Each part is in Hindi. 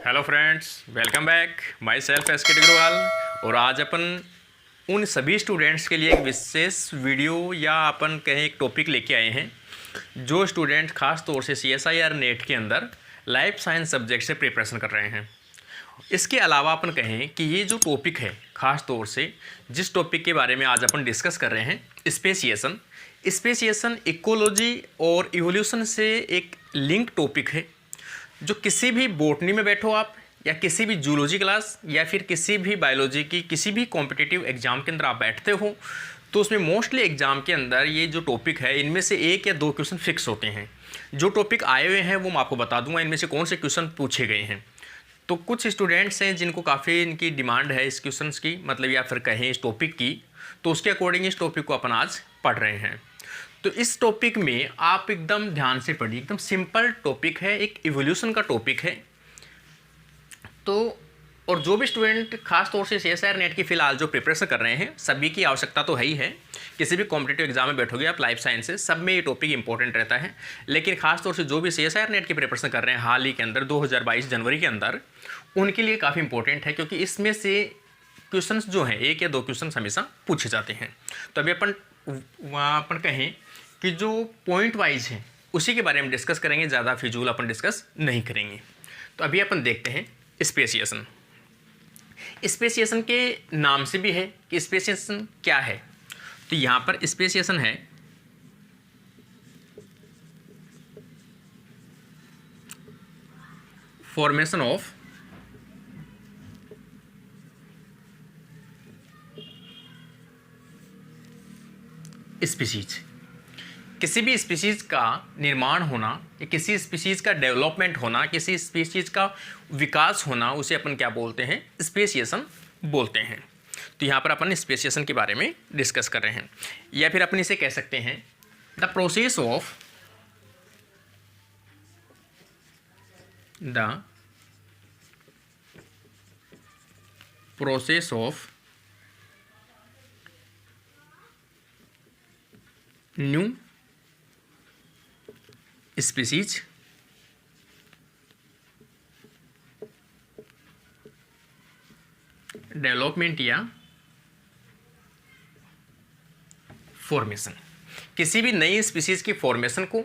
Hello friends, welcome back. My self S के अग्रवाल। और आज अपन उन सभी स्टूडेंट्स के लिए एक विशेष वीडियो या अपन कहें एक टॉपिक लेके आए हैं जो स्टूडेंट खास तौर से CSIR नेट के अंदर लाइफ साइंस सब्जेक्ट से प्रिपरेशन कर रहे हैं। इसके अलावा अपन कहें कि ये जो टॉपिक है, खास तौर से जिस टॉपिक के बारे में आज अपन डिस्कस कर रहे हैं, स्पेसिएशन। स्पेसिएशन इकोलॉजी और इवोल्यूशन से एक लिंक टॉपिक है जो किसी भी बॉटनी में बैठो आप, या किसी भी जूलॉजी क्लास, या फिर किसी भी बायोलॉजी की किसी भी कॉम्पिटिटिव एग्जाम के अंदर आप बैठते हो तो उसमें मोस्टली एग्जाम के अंदर ये जो टॉपिक है इनमें से एक या दो क्वेश्चन फिक्स होते हैं। जो टॉपिक आए हुए हैं वो मैं आपको बता दूंगा इनमें से कौन से क्वेश्चन पूछे गए हैं। तो कुछ स्टूडेंट्स हैं जिनको काफ़ी इनकी डिमांड है इस क्वेश्चन की, मतलब या फिर कहें इस टॉपिक की, तो उसके अकॉर्डिंग इस टॉपिक को अपन आज पढ़ रहे हैं। तो इस टॉपिक में आप एकदम ध्यान से पढ़िए, एकदम सिंपल टॉपिक है, एक इवोल्यूशन का टॉपिक है। तो और जो भी स्टूडेंट खास तौर से CSIR नेट की फ़िलहाल जो प्रिपरेशन कर रहे हैं, सभी की आवश्यकता तो है ही है। किसी भी कॉम्पिटिटिव एग्जाम में बैठोगे आप, लाइफ साइंसेस सब में ये टॉपिक इंपॉर्टेंट रहता है। लेकिन खास तौर से जो भी CSIR नेट की प्रिपरेशन कर रहे हैं हाल ही के अंदर 2022 जनवरी के अंदर, उनके लिए काफ़ी इंपॉर्टेंट है, क्योंकि इसमें से क्वेश्चंस जो हैं एक या दो क्वेश्चन हमेशा पूछे जाते हैं। तो अभी अपन कहें कि जो पॉइंट वाइज है उसी के बारे में डिस्कस करेंगे, ज़्यादा फिजूल अपन डिस्कस नहीं करेंगे। तो अभी अपन देखते हैं स्पेसिएशन। स्पेसिएशन के नाम से भी है कि स्पेसिएशन क्या है। तो यहाँ पर स्पेसिएशन है फॉर्मेशन ऑफ स्पीशीज। किसी भी स्पीशीज़ का निर्माण होना या किसी स्पीशीज़ का डेवलपमेंट होना, किसी स्पीशीज़ का विकास होना, उसे अपन क्या बोलते हैं? स्पेसिएशन बोलते हैं। तो यहाँ पर अपन स्पेसिएशन के बारे में डिस्कस कर रहे हैं, या फिर अपन इसे कह सकते हैं the process of new species development या फॉर्मेशन। किसी भी नई स्पीशीज की फॉर्मेशन को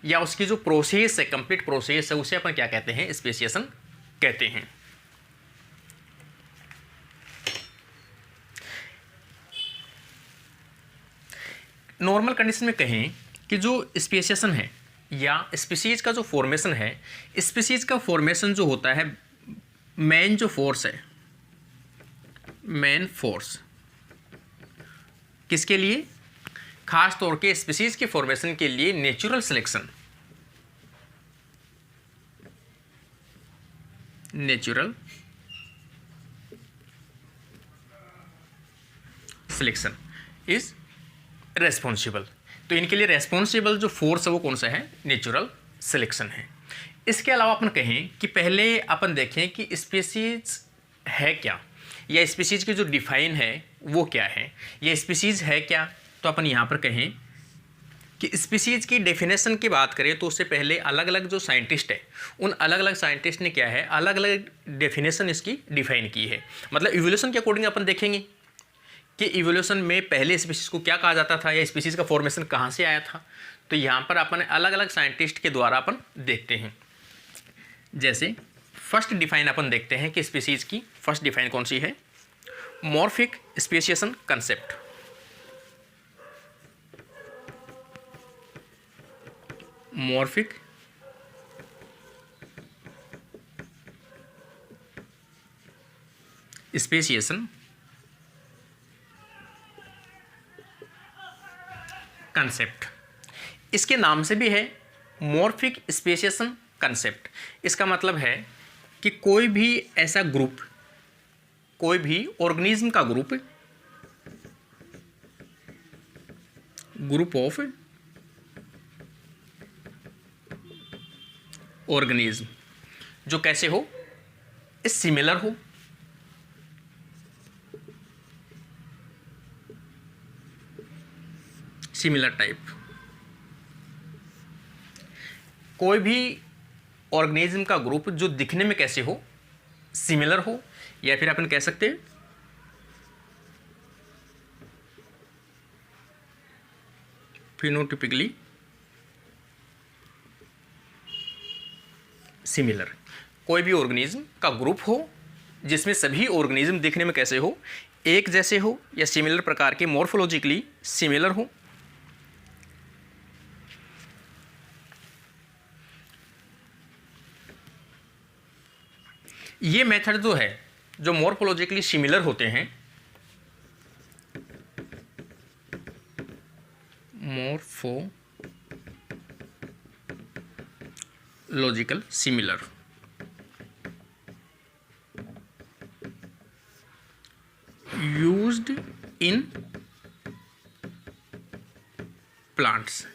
या उसकी जो प्रोसेस है, कंप्लीट प्रोसेस है, उसे अपन क्या कहते हैं? स्पेसिएशन कहते हैं। नॉर्मल कंडीशन में कहें कि जो स्पेसिएशन है या स्पीशीज का जो फॉर्मेशन है, स्पीशीज का फॉर्मेशन जो होता है, मेन जो फोर्स है, मेन फोर्स किसके लिए? खास तौर के स्पीशीज के फॉर्मेशन के लिए natural selection, natural selection is responsible. तो इनके लिए रेस्पॉन्सिबल जो फोर्स है वो कौन सा है? नेचुरल सिलेक्शन है। इसके अलावा अपन कहें कि पहले अपन देखें कि स्पीशीज है क्या, या स्पीशीज की जो डिफाइन है वो क्या है, या स्पीशीज है क्या। तो अपन यहाँ पर कहें कि स्पीशीज की डेफिनेशन की बात करें तो उससे पहले अलग अलग जो साइंटिस्ट है, उन अलग अलग साइंटिस्ट ने क्या है, अलग अलग डेफिनेशन इसकी डिफाइन की है। मतलब इवोल्यूशन के अकॉर्डिंग अपन देखेंगे कि इवोल्यूशन में पहले स्पीशीज़ को क्या कहा जाता था, या स्पीशीज़ का फॉर्मेशन कहाँ से आया था। तो यहाँ पर अपन अलग अलग साइंटिस्ट के द्वारा अपन देखते हैं। जैसे फर्स्ट डिफाइन अपन देखते हैं कि स्पीशीज़ की फर्स्ट डिफाइन कौन सी है? Morphic speciation concept. Morphic speciation concept. इसके नाम से भी है मॉर्फिक स्पेसिएशन कंसेप्ट। इसका मतलब है कि कोई भी ऐसा ग्रुप, कोई भी ऑर्गेनिज्म का ग्रुप ऑफ ऑर्गेनिज्म जो कैसे हो? सिमिलर हो, सिमिलर टाइप। कोई भी ऑर्गेनिज्म का ग्रुप जो दिखने में कैसे हो, सिमिलर हो, या फिर अपन कह सकते हैं फिनोटिपिकली सिमिलर। कोई भी ऑर्गेनिज्म का ग्रुप हो जिसमें सभी ऑर्गेनिज्म दिखने में कैसे हो, एक जैसे हो या सिमिलर प्रकार के, मॉर्फोलॉजिकली सिमिलर हो। ये मेथड जो है, जो मॉर्फोलॉजिकली सिमिलर होते हैं, morphological similar, used in plants.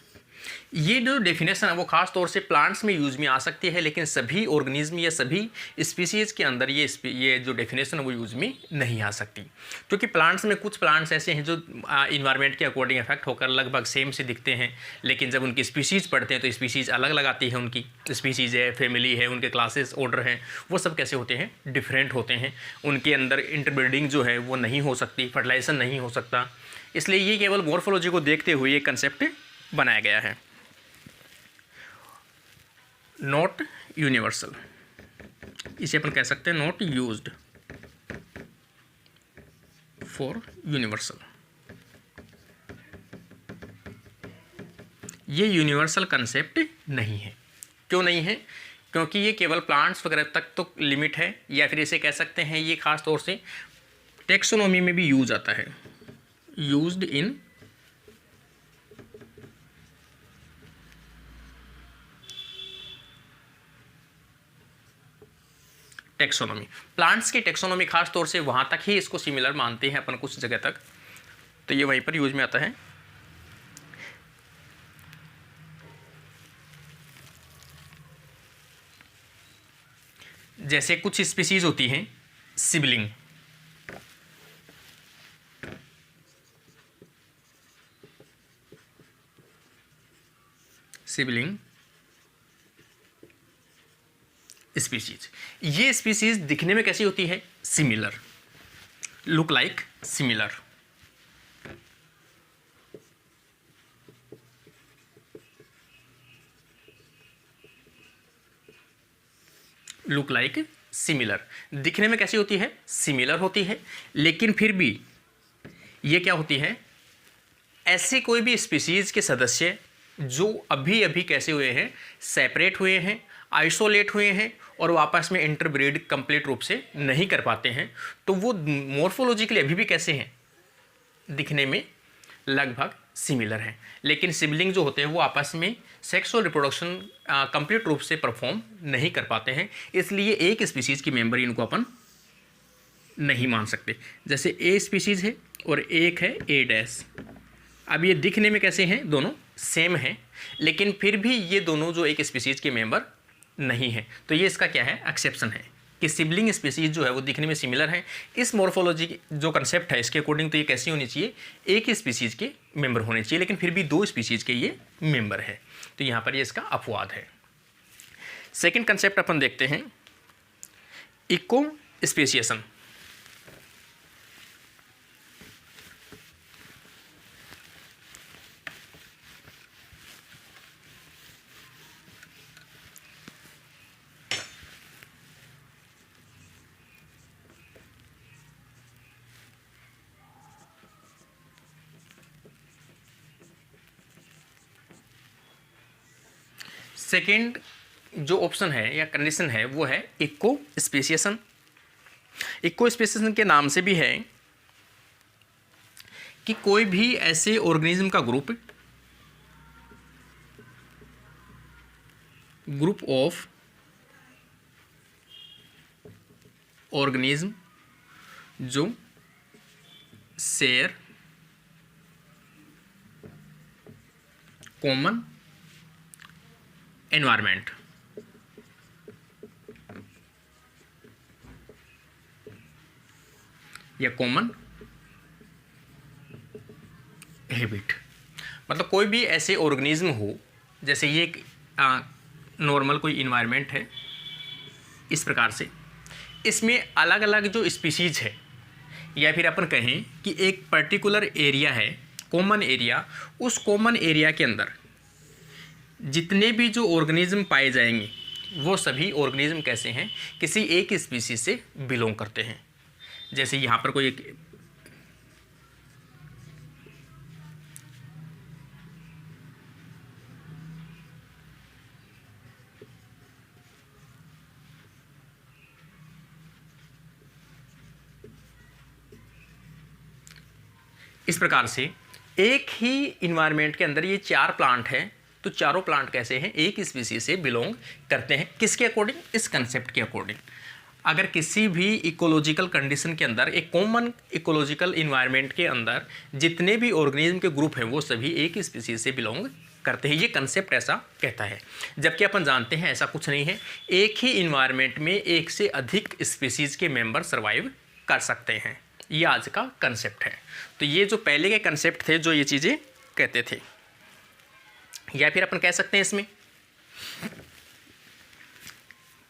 ये जो डेफिनेशन है वो खास तौर से प्लांट्स में यूज में आ सकती है, लेकिन सभी ऑर्गेनिज्म या सभी स्पीसीज के अंदर ये जो डेफिनेशन है वो यूज में नहीं आ सकती, क्योंकि प्लांट्स में कुछ प्लांट्स ऐसे हैं जो इन्वायरमेंट के अकॉर्डिंग इफेक्ट होकर लगभग सेम से दिखते हैं, लेकिन जब उनकी स्पीसीज पढ़ते हैं तो स्पीसीज अलग अलग आती है, उनकी स्पीसीज है, फैमिली है, उनके क्लासेस ऑर्डर हैं, वो सब कैसे होते हैं, डिफरेंट होते हैं। उनके अंदर इंटरब्रीडिंग जो है वो नहीं हो सकती, फर्टिलाइजेशन नहीं हो सकता, इसलिए ये केवल मॉर्फोलॉजी को देखते हुए ये कंसेप्ट बनाया गया है। नॉट यूनिवर्सल, इसे अपन कह सकते हैं नॉट यूज्ड फॉर यूनिवर्सल। ये यूनिवर्सल कंसेप्ट नहीं है। क्यों नहीं है? क्योंकि ये केवल प्लांट्स वगैरह तक तो लिमिट है, या फिर इसे कह सकते हैं ये खास तौर से टेक्सोनॉमी में भी यूज आता है, यूज्ड इन टेक्सोनॉमी। प्लांट्स की टेक्सोनॉमी खास तौर से वहाँ तक ही इसको सिमिलर मानते हैं अपन कुछ जगह तक, तो ये वहीं पर यूज में आता है। जैसे कुछ स्पीसीज होती हैं सिबलिंग, सिबलिंग स्पीसीज, ये स्पीसीज दिखने में कैसी होती है, similar, look like similar. Look like similar, दिखने में कैसी होती है, सिमिलर होती है, लेकिन फिर भी ये क्या होती है, ऐसे कोई भी स्पीसीज के सदस्य जो अभी अभी कैसे हुए हैं, सेपरेट हुए हैं, आइसोलेट हुए हैं और वो आपस में इंटरब्रीड कंप्लीट रूप से नहीं कर पाते हैं, तो वो मॉर्फोलॉजिकली अभी भी कैसे हैं, दिखने में लगभग सिमिलर हैं, लेकिन सिबलिंग जो होते हैं वो आपस में सेक्सुअल रिप्रोडक्शन कंप्लीट रूप से परफॉर्म नहीं कर पाते हैं, इसलिए एक स्पीसीज की मेंबर इनको अपन नहीं मान सकते। जैसे ए स्पीसीज है और एक है ए डैश, अब ये दिखने में कैसे हैं, दोनों सेम हैं, लेकिन फिर भी ये दोनों जो एक स्पीसीज के मेंबर नहीं है, तो ये इसका क्या है, एक्सेप्शन है कि सिबलिंग स्पीसीज जो है वो दिखने में सिमिलर है। इस मॉर्फोलॉजी जो कंसेप्ट है इसके अकॉर्डिंग तो ये कैसी होनी चाहिए, एक ही स्पीसीज के मेंबर होने चाहिए, लेकिन फिर भी दो स्पीसीज के ये मेंबर है, तो यहाँ पर ये इसका अपवाद है। सेकेंड कंसेप्ट अपन देखते हैं, इको स्पेसिएशन। सेकेंड जो ऑप्शन है या कंडीशन है वो है इको स्पेसिएशन। इको स्पेसिएशन के नाम से भी है कि कोई भी ऐसे ऑर्गेनिज्म का ग्रुप ऑफ ऑर्गेनिज्म जो शेयर कॉमन एनवायरमेंट, या कॉमन हैबिट, मतलब कोई भी ऐसे ऑर्गेनिज्म हो, जैसे ये नॉर्मल कोई इन्वायरमेंट है इस प्रकार से, इसमें अलग अलग जो स्पीसीज है या फिर अपन कहें कि एक पर्टिकुलर एरिया है, कॉमन एरिया, उस कॉमन एरिया के अंदर जितने भी जो ऑर्गेनिज्म पाए जाएंगे वो सभी ऑर्गेनिज्म कैसे हैं, किसी एक स्पीसीज से बिलोंग करते हैं। जैसे यहाँ पर कोई एक इस प्रकार से एक ही इन्वायरमेंट के अंदर ये 4 प्लांट हैं, तो चारों प्लांट कैसे हैं, एक स्पीसीज से बिलोंग करते हैं। किसके अकॉर्डिंग, इस कंसेप्ट के अकॉर्डिंग। अगर किसी भी इकोलॉजिकल कंडीशन के अंदर, एक कॉमन इकोलॉजिकल इन्वायरमेंट के अंदर जितने भी ऑर्गेनिज्म के ग्रुप हैं वो सभी एक स्पीसीज से बिलोंग करते हैं, ये कंसेप्ट ऐसा कहता है। जबकि अपन जानते हैं ऐसा कुछ नहीं है, एक ही इन्वायरमेंट में एक से अधिक स्पीसीज के मेंबर सर्वाइव कर सकते हैं, ये आज का कंसेप्ट है। तो ये जो पहले के कंसेप्ट थे जो ये चीज़ें कहते थे, या फिर अपन कह सकते हैं इसमें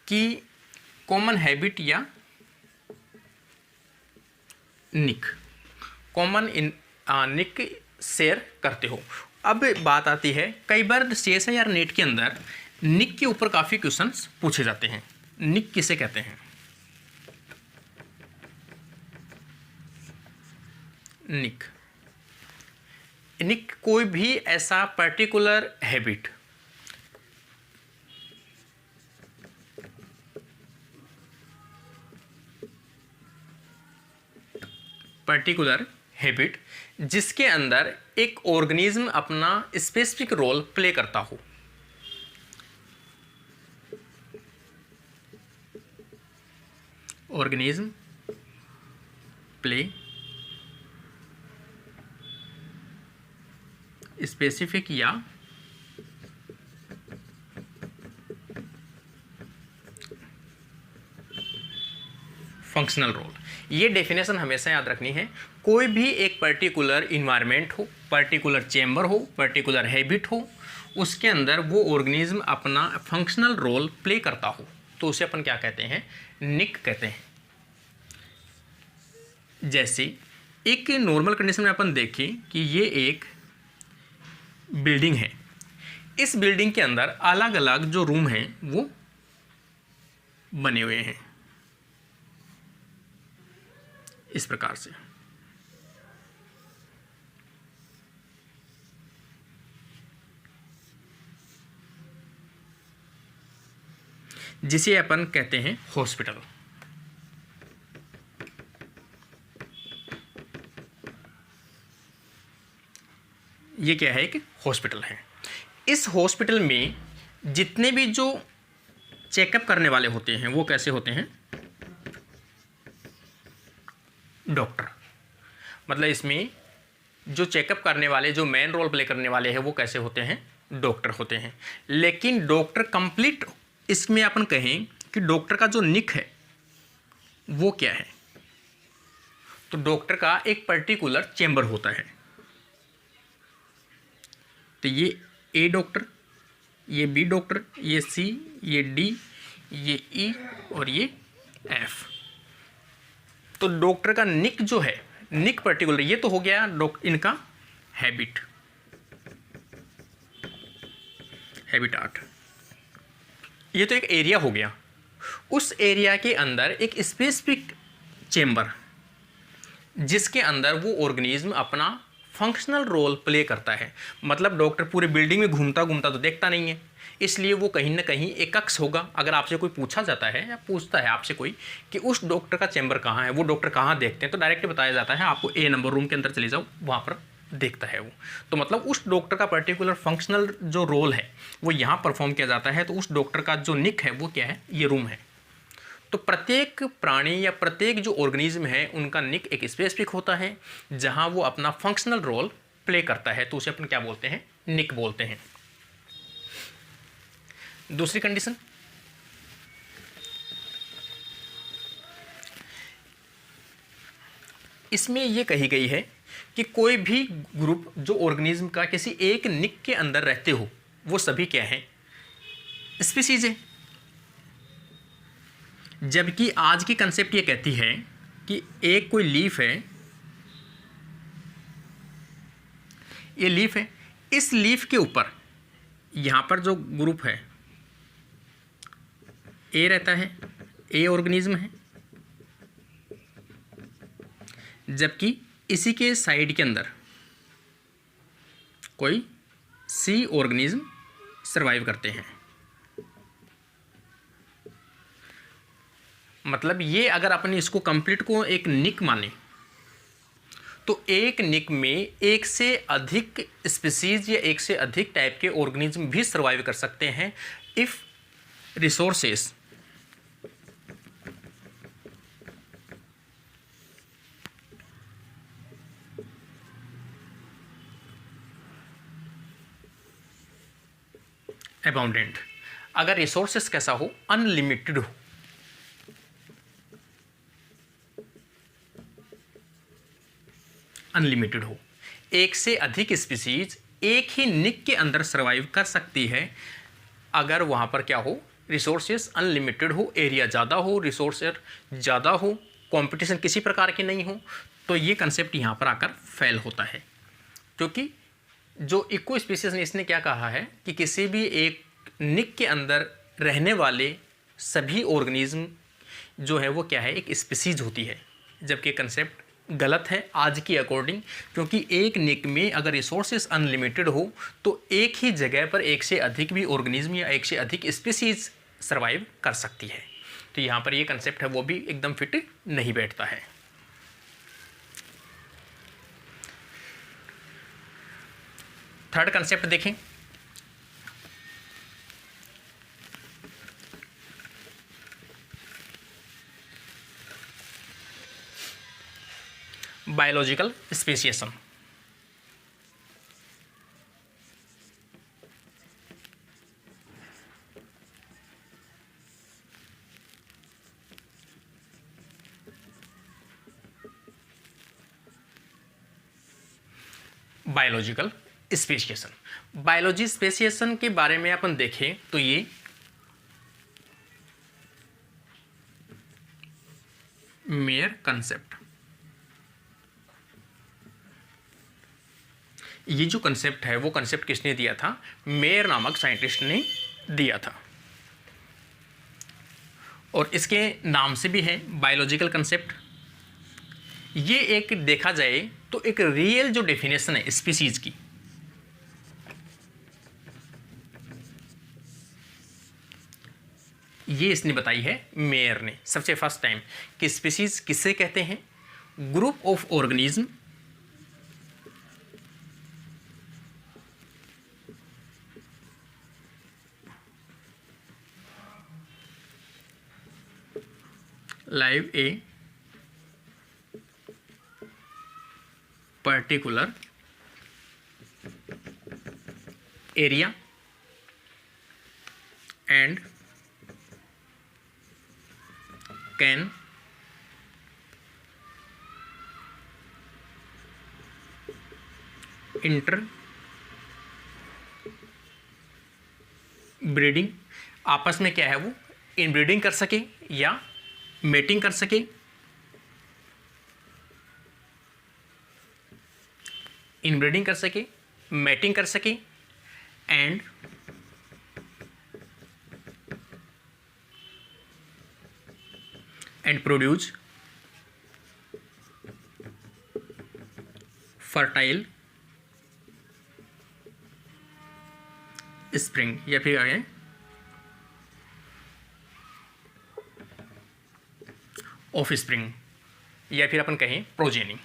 कि कॉमन हैबिट या निक, कॉमन निक शेयर करते हो। अब बात आती है, कई बार CSIR या नेट के अंदर निक के ऊपर काफ़ी क्वेश्चंस पूछे जाते हैं। निक किसे कहते हैं? निक, निक कोई भी ऐसा पर्टिकुलर हैबिट, पर्टिकुलर हैबिट जिसके अंदर एक ऑर्गेनिज्म अपना स्पेसिफिक रोल प्ले करता हो। ऑर्गेनिज्म प्ले स्पेसिफिक या फंक्शनल रोल, ये डेफिनेशन हमेशा याद रखनी है। कोई भी एक पर्टिकुलर इन्वायरमेंट हो, पर्टिकुलर चेम्बर हो, पर्टिकुलर हैबिट हो, उसके अंदर वो ऑर्गेनिज्म अपना फंक्शनल रोल प्ले करता हो, तो उसे अपन क्या कहते हैं, निक कहते हैं। जैसे एक नॉर्मल कंडीशन में अपन देखें कि ये एक बिल्डिंग है, इस बिल्डिंग के अंदर अलग अलग जो रूम हैं वो बने हुए हैं इस प्रकार से। जिसे अपन कहते हैं हॉस्पिटल। ये क्या है, एक हॉस्पिटल है। इस हॉस्पिटल में जितने भी जो चेकअप करने वाले होते हैं वो कैसे होते हैं, डॉक्टर। मतलब इसमें जो चेकअप करने वाले, जो मेन रोल प्ले करने वाले हैं वो कैसे होते हैं, डॉक्टर होते हैं। लेकिन डॉक्टर कंप्लीट, इसमें अपन कहें कि डॉक्टर का जो निक है वो क्या है, तो डॉक्टर का एक पर्टिकुलर चेंबर होता है। तो ये ए डॉक्टर, ये बी डॉक्टर, ये सी, ये डी, ये ई और ये एफ। तो डॉक्टर का निक जो है, निक पर्टिकुलर, ये तो हो गया इनका हैबिट, हैबिटाट। ये तो एक एरिया हो गया। उस एरिया के अंदर एक स्पेसिफिक चेंबर जिसके अंदर वो ऑर्गेनिज्म अपना फंक्शनल रोल प्ले करता है। मतलब डॉक्टर पूरे बिल्डिंग में घूमता घूमता तो देखता नहीं है, इसलिए वो कहीं ना कहीं एक कक्ष होगा। अगर आपसे कोई पूछा जाता है या पूछता है आपसे कोई कि उस डॉक्टर का चैम्बर कहाँ है, वो डॉक्टर कहाँ देखते हैं, तो डायरेक्ट बताया जाता है आपको ए नंबर रूम के अंदर चले जाओ, वहाँ पर देखता है वो। तो मतलब उस डॉक्टर का पर्टिकुलर फंक्शनल जो रोल है वो यहाँ परफॉर्म किया जाता है। तो उस डॉक्टर का जो निक है वो क्या है, ये रूम है। तो प्रत्येक प्राणी या प्रत्येक जो ऑर्गेनिज्म है उनका निक एक स्पेसिफिक होता है जहाँ वो अपना फंक्शनल रोल प्ले करता है, तो उसे अपन क्या बोलते हैं, निक बोलते हैं। दूसरी कंडीशन, इसमें ये कही गई है कि कोई भी ग्रुप जो ऑर्गेनिज्म का किसी एक निक के अंदर रहते हो वो सभी क्या हैं, स्पीसीज है। जबकि आज की कंसेप्ट ये कहती है कि एक कोई लीफ है, ये लीफ है, इस लीफ के ऊपर यहाँ पर जो ग्रुप है ए रहता है, ए ऑर्गेनिज्म है, जबकि इसी के साइड के अंदर कोई सी ऑर्गेनिज्म सर्वाइव करते हैं। मतलब ये अगर अपन इसको कंप्लीट को एक निक माने तो एक निक में एक से अधिक स्पीसीज या एक से अधिक टाइप के ऑर्गेनिज्म भी सर्वाइव कर सकते हैं इफ रिसोर्सेस अबाउंडेंट। अगर रिसोर्सेस कैसा हो, अनलिमिटेड हो, अनलिमिटेड हो, एक से अधिक स्पीसीज एक ही निक के अंदर सर्वाइव कर सकती है अगर वहाँ पर क्या हो, रिसोर्सेस अनलिमिटेड हो, एरिया ज़्यादा हो, रिसोर्सेस ज़्यादा हो, कंपटीशन किसी प्रकार की नहीं हो, तो ये कंसेप्ट यहाँ पर आकर फेल होता है। क्योंकि जो इको स्पीसीज ने इसने क्या कहा है कि किसी भी एक निक के अंदर रहने वाले सभी ऑर्गेनिज्म जो है वो क्या है, एक स्पीसीज होती है, जबकि कंसेप्ट गलत है आज की अकॉर्डिंग। क्योंकि एक निक में अगर रिसोर्सेस अनलिमिटेड हो तो एक ही जगह पर एक से अधिक भी ऑर्गेनिज्म या एक से अधिक स्पीसीज सर्वाइव कर सकती है। तो यहाँ पर ये कंसेप्ट है वो भी एकदम फिट नहीं बैठता है। थर्ड कंसेप्ट देखें, biological speciation. Biological speciation, biology speciation के बारे में अपन देखें तो ये मेयर कंसेप्ट, ये जो कंसेप्ट है वो कंसेप्ट किसने दिया था, मेयर नामक साइंटिस्ट ने दिया था। और इसके नाम से भी है बायोलॉजिकल कंसेप्ट। ये एक देखा जाए तो एक रियल जो डेफिनेशन है स्पीसीज की, ये इसने बताई है मेयर ने सबसे फर्स्ट टाइम कि स्पीसीज किसे कहते हैं, group of organism live a particular area and can breeding, आपस में क्या है वो इनब्रीडिंग कर सके या मेटिंग कर सके, इनब्रीडिंग कर सके, मेटिंग कर सके एंड प्रोड्यूस फर्टाइल स्प्रिंग, या फिर आगे ऑफ स्प्रिंग, या फिर अपन कहें प्रोजेनी।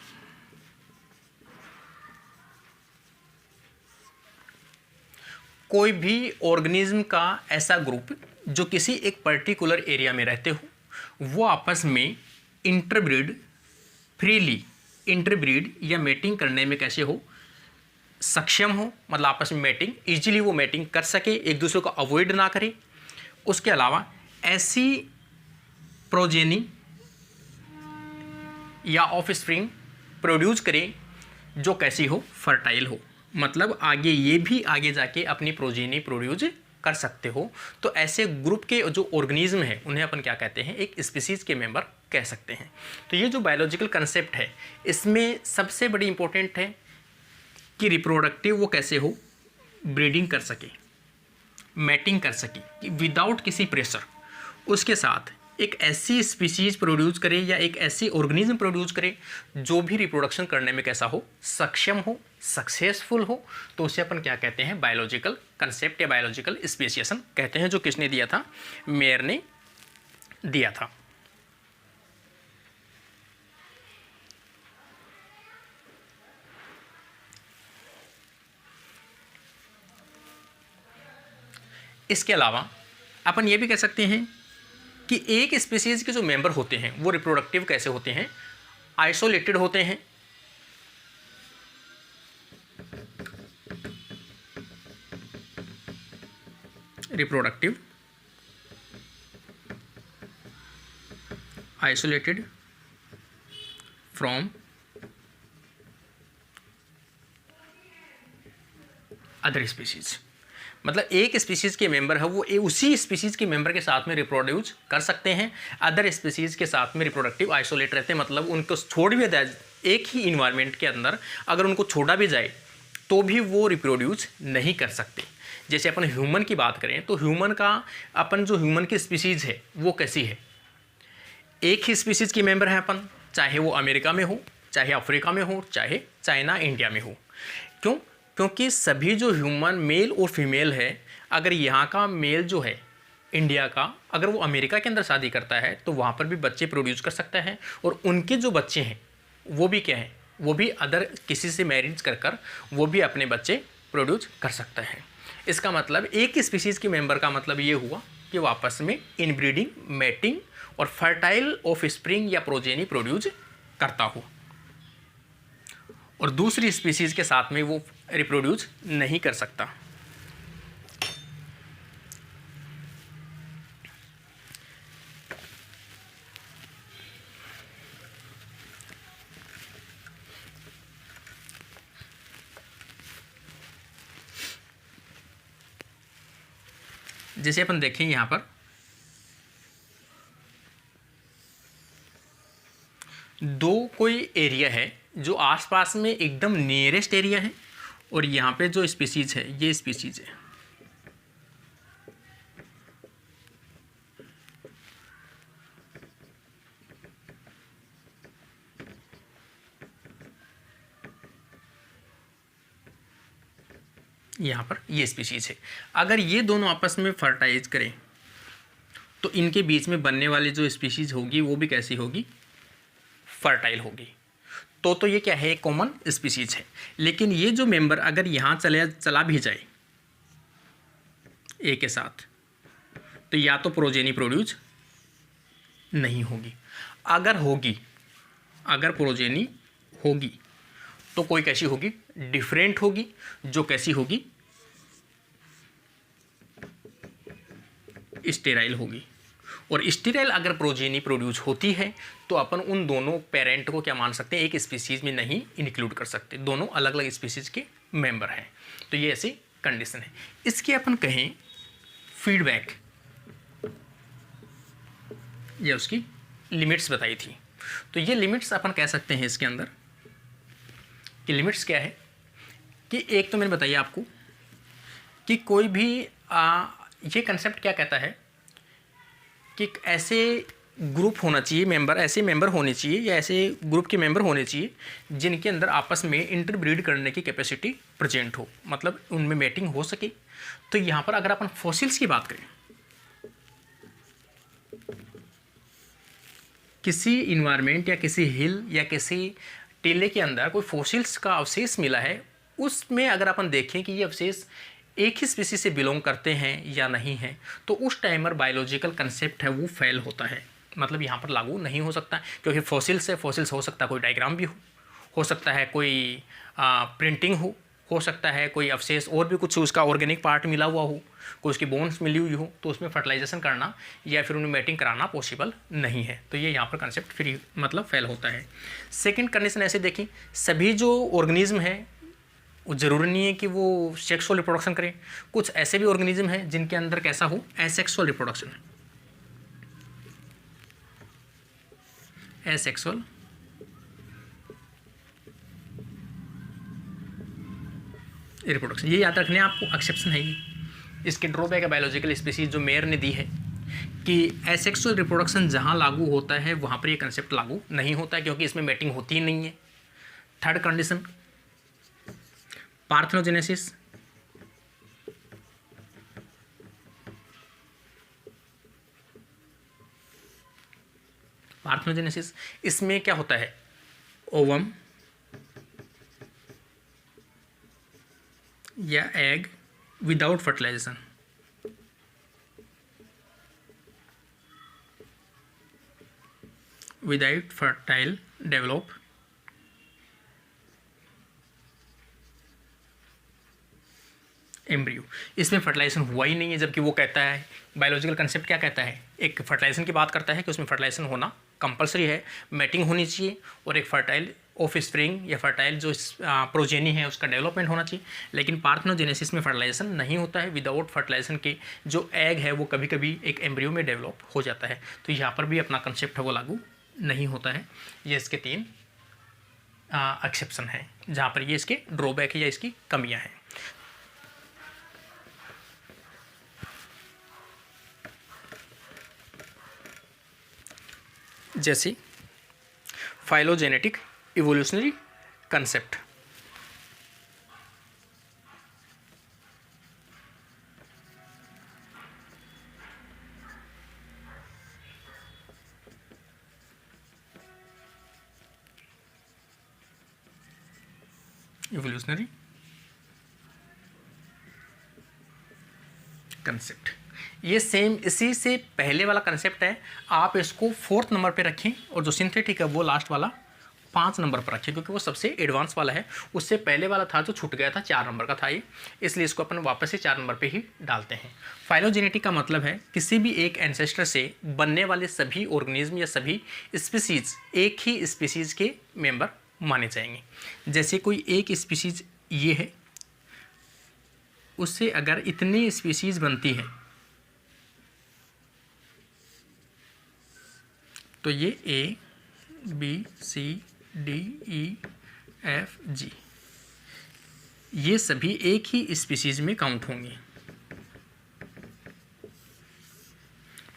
कोई भी ऑर्गेनिज्म का ऐसा ग्रुप जो किसी एक पर्टिकुलर एरिया में रहते हो, वो आपस में इंटरब्रीड, फ्रीली इंटरब्रीड या मेटिंग करने में कैसे हो, सक्षम हो, मतलब आपस में मेटिंग इजीली वो मेटिंग कर सके, एक दूसरे को अवॉइड ना करे। उसके अलावा ऐसी प्रोजेनी या ऑफ स्प्रिंग प्रोड्यूस करे जो कैसी हो, फर्टाइल हो, मतलब आगे ये भी आगे जाके अपनी प्रोजेनी प्रोड्यूस कर सकते हो, तो ऐसे ग्रुप के जो ऑर्गेनिज्म है उन्हें अपन क्या कहते हैं, एक स्पीसीज के मेंबर कह सकते हैं। तो ये जो बायोलॉजिकल कंसेप्ट है इसमें सबसे बड़ी इंपॉर्टेंट है कि रिप्रोडक्टिव वो कैसे हो, ब्रीडिंग कर सके, मैटिंग कर सके विदाउट किसी प्रेशर, उसके साथ एक ऐसी स्पीसीज प्रोड्यूस करे या एक ऐसी ऑर्गेनिज्म प्रोड्यूस करे जो भी रिप्रोडक्शन करने में कैसा हो, सक्षम हो, सक्सेसफुल हो, तो उसे अपन क्या कहते हैं, बायोलॉजिकल कंसेप्ट या बायोलॉजिकल स्पेसिएशन कहते हैं, जो किसने दिया था, मेयर ने दिया था। इसके अलावा अपन ये भी कह सकते हैं कि एक स्पीसीज के जो मेंबर होते हैं वो रिप्रोडक्टिव कैसे होते हैं, आइसोलेटेड होते हैं, reproductive isolated from other species. मतलब एक स्पीसीज के मेंबर है वो उसी स्पीसीज के मेंबर के साथ में रिप्रोड्यूस कर सकते हैं, अदर स्पीसीज के साथ में रिप्रोडक्टिव आइसोलेट रहते हैं, मतलब उनको छोड़ भी जाए एक ही इन्वायरमेंट के अंदर, अगर उनको छोड़ा भी जाए तो भी वो रिप्रोड्यूस नहीं कर सकते। जैसे अपन ह्यूमन की बात करें तो ह्यूमन का, अपन जो ह्यूमन की स्पीसीज है वो कैसी है, एक ही स्पीसीज की मेंबर है अपन, चाहे वो अमेरिका में हो, चाहे अफ्रीका में हो, चाहे चाइना इंडिया में हो। क्यों? क्योंकि सभी जो ह्यूमन मेल और फीमेल है, अगर यहाँ का मेल जो है इंडिया का, अगर वो अमेरिका के अंदर शादी करता है तो वहाँ पर भी बच्चे प्रोड्यूस कर सकता है, और उनके जो बच्चे हैं वो भी क्या हैं, वो भी अदर किसी से मैरिज कर कर वो भी अपने बच्चे प्रोड्यूस कर सकता है। इसका मतलब एक स्पीसीज़ के मेंबर का मतलब ये हुआ कि वो आपस में इनब्रीडिंग, मैटिंग और फर्टाइल ऑफ स्प्रिंग या प्रोजेनी प्रोड्यूस करता हो, और दूसरी स्पीसीज़ के साथ में वो रिप्रोड्यूस नहीं कर सकता। जैसे अपन देखें यहाँ पर दो कोई एरिया है जो आसपास में एकदम नियरेस्ट एरिया है, और यहाँ पे जो स्पीसीज है ये स्पीसीज है। यहाँ पर ये स्पीसीज है। अगर ये दोनों आपस में फर्टाइज करें तो इनके बीच में बनने वाली जो स्पीसीज होगी वो भी कैसी होगी, फर्टाइल होगी। तो ये क्या है, एक कॉमन स्पीसीज है। लेकिन ये जो मेंबर अगर यहाँ चला भी जाए ए के साथ, तो या तो प्रोजेनी प्रोड्यूस नहीं होगी, अगर प्रोजेनी होगी तो कोई कैसी होगी, डिफरेंट होगी, जो कैसी होगी, स्टेराइल होगी। और स्टेराइल अगर प्रोजेनी प्रोड्यूस होती है तो अपन उन दोनों पेरेंट को क्या मान सकते हैं, एक स्पीसीज में नहीं इंक्लूड कर सकते, दोनों अलग अलग स्पीसीज के मेंबर हैं। तो ये ऐसी कंडीशन है। इसके अपन कहें फीडबैक, ये उसकी लिमिट्स बताई थी। तो ये लिमिट्स अपन कह सकते हैं इसके अंदर कि लिमिट्स क्या है कि एक तो मैंने बताइए आपको कि कोई भी ये कंसेप्ट क्या कहता है कि ऐसे ग्रुप होना चाहिए, ऐसे मेंबर होने चाहिए या ऐसे ग्रुप के मेंबर होने चाहिए जिनके अंदर आपस में इंटरब्रीड करने की कैपेसिटी प्रेजेंट हो, मतलब उनमें मेटिंग हो सके। तो यहाँ पर अगर अपन फॉसिल्स की बात करें, किसी इन्वायरमेंट या किसी हिल या किसी टीले के अंदर कोई फॉसिल्स का अवशेष मिला है, उसमें अगर अपन देखें कि ये अवशेष एक ही स्पीसीज से बिलोंग करते हैं या नहीं हैं, तो उस टाइमर बायोलॉजिकल कंसेप्ट है वो फेल होता है, मतलब यहाँ पर लागू नहीं हो सकता। क्योंकि फॉसिल्स है, फॉसिल्स हो सकता है कोई डायग्राम भी हो सकता है कोई प्रिंटिंग हो सकता है कोई अवशेष और भी कुछ उसका ऑर्गेनिक पार्ट मिला हुआ हो, कोई उसकी बोन्स मिली हुई हो, तो उसमें फर्टिलाइजेशन करना या फिर उन्हें मैटिंग कराना पॉसिबल नहीं है। तो ये यहाँ पर कंसेप्ट फ्री मतलब फेल होता है। सेकंड कंडीशन ऐसे देखिए, सभी जो ऑर्गेनिज्म है वो ज़रूरी नहीं है कि वो सेक्सुअल रिप्रोडक्शन करें। कुछ ऐसे भी ऑर्गेनिज्म हैं जिनके अंदर कैसा हो, एसेक्सुअल रिप्रोडक्शन, एसेक्सुअल रिप्रोडक्शन। ये याद रखने आपको, एक्सेप्शन है ये। इसके ड्रॉबैक है बायोलॉजिकल स्पीसीज जो मेयर ने दी है कि एसेक्सुअल रिप्रोडक्शन जहाँ लागू होता है वहाँ पर ये कंसेप्ट लागू नहीं होता है, क्योंकि इसमें मैटिंग होती ही नहीं है। थर्ड कंडीशन, पार्थेनोजेनेसिस, पार्थेनोजेनेसिस इसमें क्या होता है, ओवम या egg without fertilisation, without fertile develop embryo. इसमें फर्टिलाइजेशन हुआ ही नहीं है, जबकि वो कहता है, बायोलॉजिकल कंसेप्ट क्या कहता है, एक फर्टिलाइजेशन की बात करता है कि उसमें फर्टिलाइजेशन होना कंपलसरी है, मैटिंग होनी चाहिए और एक फर्टाइल ऑफ स्प्रिंग या फर्टाइल जो प्रोजेनी है उसका डेवलपमेंट होना चाहिए। लेकिन पार्थेनोजेनेसिस में फर्टिलाइजेशन नहीं होता है। विदाउट फर्टिलाइजेशन के जो एग है वो कभी कभी एक एम्ब्रियो में डेवलप हो जाता है। तो यहाँ पर भी अपना कंसेप्ट है वो लागू नहीं होता है। ये इसके 3 एक्सेप्शन हैं जहाँ पर ये इसके ड्रॉबैक है या इसकी कमियाँ हैं। जैसे phylogenetic evolutionary concept, evolutionary concept ये सेम इसी से पहले वाला कंसेप्ट है। आप इसको 4th नंबर पे रखें और जो सिंथेटिक है वो लास्ट वाला 5 नंबर पर रखें, क्योंकि वो सबसे एडवांस वाला है। उससे पहले वाला था जो छूट गया था 4 नंबर का था ये, इसलिए इसको अपन वापस से 4 नंबर पे ही डालते हैं। फाइलोजेनेटिक का मतलब है किसी भी एक एंसेस्टर से बनने वाले सभी ऑर्गेनिज्म या सभी स्पीसीज एक ही स्पीसीज के मेंबर माने जाएंगे। जैसे कोई एक स्पीसीज ये है, उससे अगर इतनी स्पीसीज बनती है तो ये A B C D E F G ये सभी एक ही स्पीसीज में काउंट होंगे।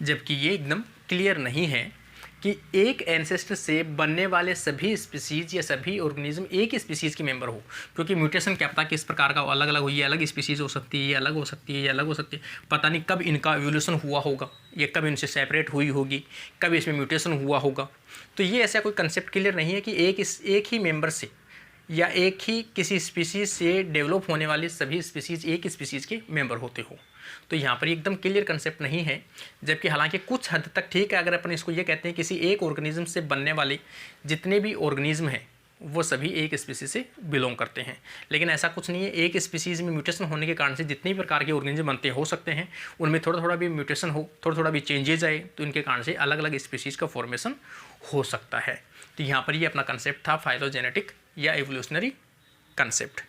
जबकि ये एकदम क्लियर नहीं है कि एक एंसेस्टर से बनने वाले सभी स्पीसीज या सभी ऑर्गेनिज्म एक ही स्पीसीज के मेंबर हो, क्योंकि म्यूटेशन क्या पता किस प्रकार का अलग अलग हो, ये अलग स्पीसीज हो सकती है, ये अलग हो सकती है, ये अलग हो सकती है। पता नहीं कब इनका एवोल्यूशन हुआ होगा, ये कब इनसे सेपरेट हुई होगी, कब इसमें म्यूटेशन हुआ होगा। तो ये ऐसा कोई कंसेप्ट क्लियर नहीं है कि एक ही मेंबर से या एक ही किसी स्पीसीज से डेवलप होने वाली सभी स्पीसीज एक स्पीसीज के मेंबर होते हो। तो यहाँ पर एकदम क्लियर कंसेप्ट नहीं है। जबकि हालांकि कुछ हद तक ठीक है अगर अपन इसको ये कहते हैं किसी एक ऑर्गेनिज्म से बनने वाले जितने भी ऑर्गेनिज्म हैं वो सभी एक स्पीसीज से बिलोंग करते हैं, लेकिन ऐसा कुछ नहीं है। एक स्पीसीज में म्यूटेशन होने के कारण से जितने भी प्रकार के ऑर्गेनिज्म बनते हो सकते हैं, उनमें थोड़ा थोड़ा भी म्यूटेशन हो, थोड़ा थोड़ा भी चेंजेज आए तो इनके कारण से अलग अलग स्पीसीज का फॉर्मेशन हो सकता है। तो यहाँ पर ये अपना कंसेप्ट था फाइलोजेनेटिक या एवोल्यूशनरी कंसेप्ट।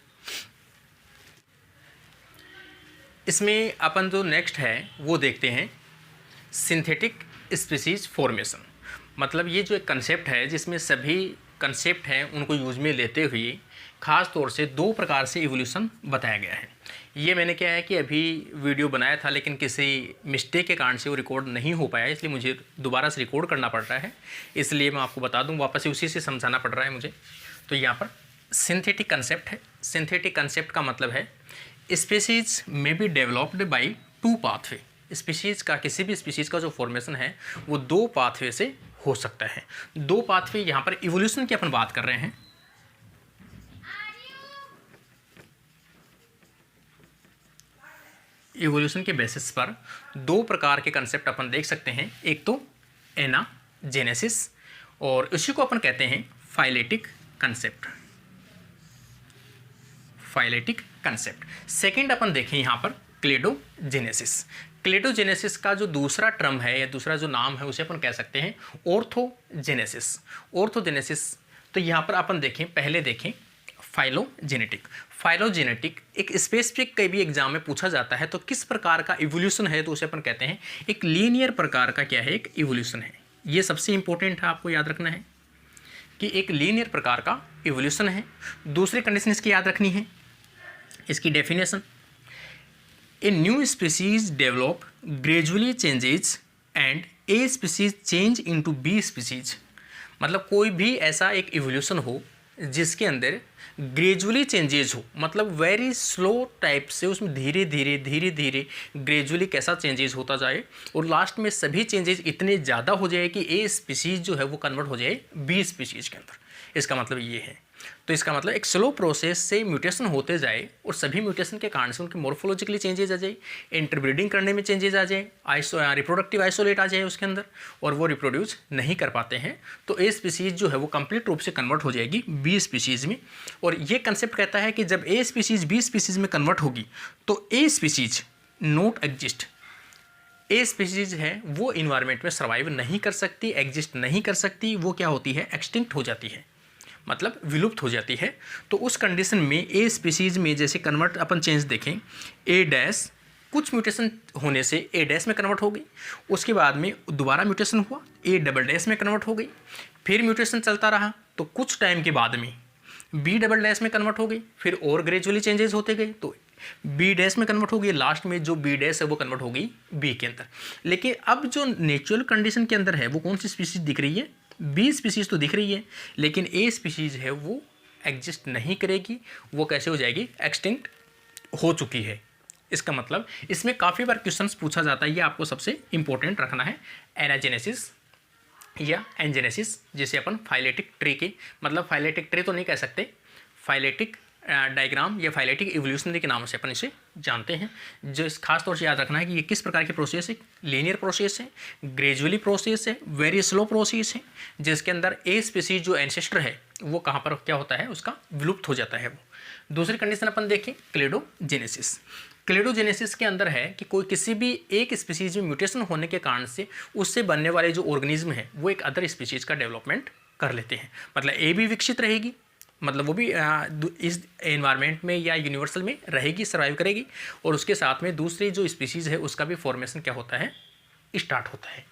इसमें अपन जो नेक्स्ट है वो देखते हैं सिंथेटिक स्पीसीज फॉर्मेशन। मतलब ये जो एक कंसेप्ट है जिसमें सभी कंसेप्ट हैं उनको यूज में लेते हुए ख़ास तौर से 2 प्रकार से इवोल्यूशन बताया गया है। ये मैंने क्या है कि अभी वीडियो बनाया था लेकिन किसी मिस्टेक के कारण से वो रिकॉर्ड नहीं हो पाया, इसलिए मुझे दोबारा से रिकॉर्ड करना पड़ रहा है। इसलिए मैं आपको बता दूं, वापस से उसी से समझाना पड़ रहा है मुझे। तो यहाँ पर सिंथेटिक कंसेप्ट है। सिंथेटिक कंसेप्ट का मतलब है स्पीसीज में be developed by 2 pathway. Species का किसी भी स्पीसीज का जो फॉर्मेशन है वो 2 पाथवे से हो सकता है। 2 पाथवे यहाँ पर इवोल्यूशन की अपन बात कर रहे हैं। इवोल्यूशन के बेसिस पर 2 प्रकार के कंसेप्ट अपन देख सकते हैं। एक तो एनाजेनेसिस और इसी को अपन कहते हैं phyletic concept. Phyletic concept. Second अपन देखें यहाँ पर क्लेडोजेनेसिस। क्लेडोजेनेसिस का जो दूसरा टर्म है या दूसरा जो नाम है उसे अपन कह सकते हैं ऑर्थोजेनेसिस। ऑर्थोजेनेसिस। तो यहाँ पर अपन देखें, पहले देखें फाइलोजेनेटिक। फाइलोजेनेटिक एक स्पेसिफिक कई भी एग्जाम में पूछा जाता है, तो किस प्रकार का इवोल्यूशन है, तो उसे अपन कहते हैं एक लीनियर प्रकार का क्या है, एक इवोल्यूशन है। ये सबसे इंपॉर्टेंट है, आपको याद रखना है कि एक लीनियर प्रकार का इवोल्यूशन है। दूसरी कंडीशन इसकी याद रखनी है, इसकी definition, a new species develop gradually changes and a species change into B species. मतलब कोई भी ऐसा एक इवोल्यूशन हो जिसके अंदर ग्रेजुअली चेंजेस हो, मतलब वेरी स्लो टाइप से उसमें धीरे धीरे ग्रेजुअली कैसा चेंजेस होता जाए और लास्ट में सभी चेंजेस इतने ज़्यादा हो जाए कि ए स्पीसीज जो है वो कन्वर्ट हो जाए बी स्पीसीज के अंदर। इसका मतलब ये है। तो इसका मतलब एक स्लो प्रोसेस से म्यूटेशन होते जाए और सभी म्यूटेशन के कारण से उनके मॉर्फोलॉजिकली चेंजेस आ जाए, इंटरब्रीडिंग करने में चेंजेस आ जाए, रिप्रोडक्टिव आइसोलेट आ जाए उसके अंदर और वो रिप्रोड्यूस नहीं कर पाते हैं, तो ए स्पीसीज जो है वो कंप्लीट रूप से कन्वर्ट हो जाएगी बी स्पीसीज में। और ये कंसेप्ट कहता है कि जब ए स्पीसीज बी स्पीसीज में कन्वर्ट होगी तो a species not exist, a species है वो इन्वायरमेंट में सर्वाइव नहीं कर सकती, एग्जिस्ट नहीं कर सकती, वो क्या होती है, एक्सटिंक्ट हो जाती है, मतलब विलुप्त हो जाती है। तो उस कंडीशन में ए स्पीसीज में जैसे कन्वर्ट अपन चेंज देखें, ए डैश कुछ म्यूटेशन होने से ए डैश में कन्वर्ट हो गई, उसके बाद में दोबारा म्यूटेशन हुआ, ए डबल डैश में कन्वर्ट हो गई, फिर म्यूटेशन चलता रहा तो कुछ टाइम के बाद में बी डबल डैश में कन्वर्ट हो गई, फिर और ग्रेजुअली चेंजेस होते गए तो बी डैश में कन्वर्ट हो गई, लास्ट में जो बी डैश है वो कन्वर्ट हो गई बी के अंदर। लेकिन अब जो नेचुरल कंडीशन के अंदर है वो कौन सी स्पीसीज दिख रही है, बी स्पीसीज तो दिख रही है, लेकिन ए स्पीसीज है वो एग्जिस्ट नहीं करेगी, वो कैसे हो जाएगी, एक्सटिंक्ट हो चुकी है। इसका मतलब इसमें काफ़ी बार क्वेश्चंस पूछा जाता है, ये आपको सबसे इंपॉर्टेंट रखना है, एनाजेनेसिस या एनजेनेसिस, जिसे अपन फाइलेटिक ट्री के, मतलब फाइलेटिक ट्री तो नहीं कह सकते, फाइलेटिक डायग्राम या फाइलेटिक इवोल्यूशनरी के नाम से अपन इसे जानते हैं। जो इस खास तौर से याद रखना है कि ये किस प्रकार की प्रोसेस है, लीनियर प्रोसेस है, ग्रेजुअली प्रोसेस है, वेरी स्लो प्रोसेस है, जिसके अंदर ए स्पीसीज जो एंसेस्टर है वो कहाँ पर क्या होता है, उसका विलुप्त हो जाता है वो। दूसरी कंडीशन अपन देखें, क्लेडोजेनेसिस। क्लेडोजेनेसिस के अंदर है कि कोई किसी भी एक स्पीसीज में म्यूटेशन होने के कारण से उससे बनने वाले जो ऑर्गेनिज्म है वो एक अदर स्पीसीज का डेवलपमेंट कर लेते हैं, मतलब ए भी विकसित रहेगी, मतलब वो भी इस एनवायरनमेंट में या यूनिवर्सल में रहेगी, सर्वाइव करेगी, और उसके साथ में दूसरी जो स्पीसीज़ है उसका भी फॉर्मेशन क्या होता है, स्टार्ट होता है।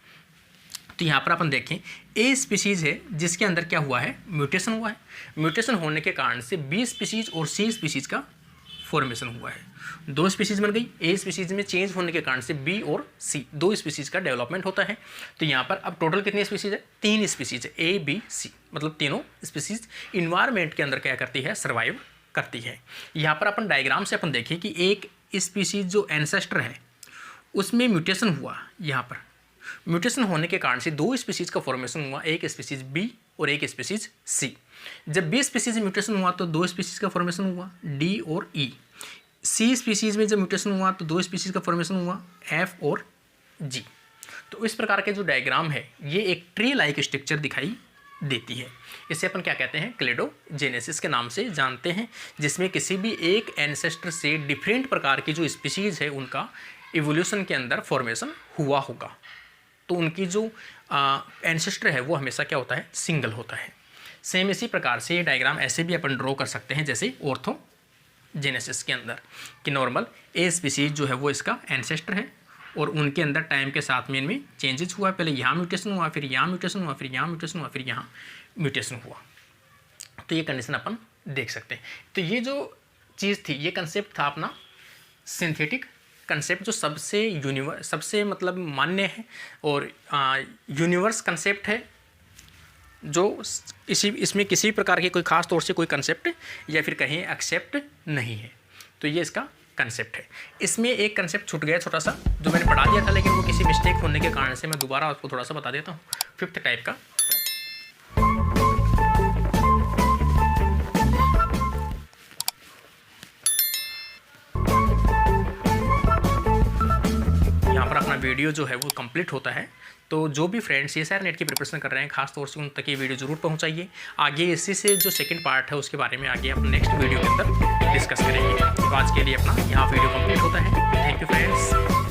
तो यहाँ पर अपन देखें, ए स्पीसीज़ है जिसके अंदर क्या हुआ है, म्यूटेशन हुआ है, म्यूटेशन होने के कारण से बी स्पीसीज़ और सी स्पीसीज़ का फॉर्मेशन हुआ है, दो स्पीसीज बन गई। ए स्पीसीज में चेंज होने के कारण से बी और सी दो स्पीसीज का डेवलपमेंट होता है। तो यहाँ पर अब टोटल कितनी स्पीसीज है, 3 स्पीसीज है, ए बी सी, मतलब तीनों स्पीसीज इन्वायरमेंट के अंदर क्या करती है, सर्वाइव करती है। यहाँ पर अपन डायग्राम से अपन देखें कि एक स्पीसीज जो एंसेस्टर है उसमें म्यूटेशन हुआ, यहाँ पर म्यूटेशन होने के कारण से दो स्पीसीज का फॉर्मेशन हुआ, एक स्पीसीज बी और एक स्पीसीज सी। जब बी स्पीसीज में म्यूटेशन हुआ तो दो स्पीसीज का फॉर्मेशन हुआ, डी और ई। सी स्पीसीज में जब म्यूटेशन हुआ तो दो स्पीसीज का फॉर्मेशन हुआ, एफ और जी। तो इस प्रकार के जो डायग्राम है ये एक ट्री लाइक स्ट्रक्चर दिखाई देती है। इसे अपन क्या कहते हैं, क्लेडोजेनेसिस के नाम से जानते हैं, जिसमें किसी भी एक एंसेस्टर से डिफरेंट प्रकार की जो स्पीसीज है उनका इवोल्यूशन के अंदर फॉर्मेशन हुआ होगा। तो उनकी जो एंसेस्टर है वो हमेशा क्या होता है, सिंगल होता है। सेम इसी प्रकार से ये डायग्राम ऐसे भी अपन ड्रॉ कर सकते हैं जैसे ऑर्थोजेनेसिस के अंदर, कि नॉर्मल ए स्पीसीज जो है वो इसका एंसेस्टर है और उनके अंदर टाइम के साथ में इनमें चेंजेस हुआ, पहले यहाँ म्यूटेशन हुआ, फिर यहाँ म्यूटेशन हुआ, फिर यहाँ म्यूटेशन हुआ, फिर यहाँ म्यूटेशन हुआ। तो ये कंडीशन अपन देख सकते हैं। तो ये जो चीज़ थी, ये कंसेप्ट था अपना सिंथेटिक कंसेप्ट, जो सबसे मतलब मान्य है और यूनिवर्स कंसेप्ट है, जो इसमें किसी प्रकार के कोई खास तौर से कोई कंसेप्ट या फिर कहीं एक्सेप्ट नहीं है। तो ये इसका कंसेप्ट है। इसमें एक कंसेप्ट छूट गया छोटा सा, जो मैंने पढ़ा दिया था, लेकिन वो किसी मिस्टेक होने के कारण से मैं दोबारा आपको थोड़ा सा बता देता हूँ। 5th टाइप का, यहाँ पर अपना वीडियो जो है वो कंप्लीट होता है। तो जो भी फ्रेंड्स ये CSIR नेट की प्रिपरेशन कर रहे हैं, खास तौर से उन तक ये वीडियो जरूर पहुंचाइए। आगे इसी से जो सेकंड पार्ट है उसके बारे में आगे हम नेक्स्ट वीडियो के अंदर डिस्कस करेंगे। तो आज के लिए अपना यहाँ वीडियो कंप्लीट होता है। Thank you friends.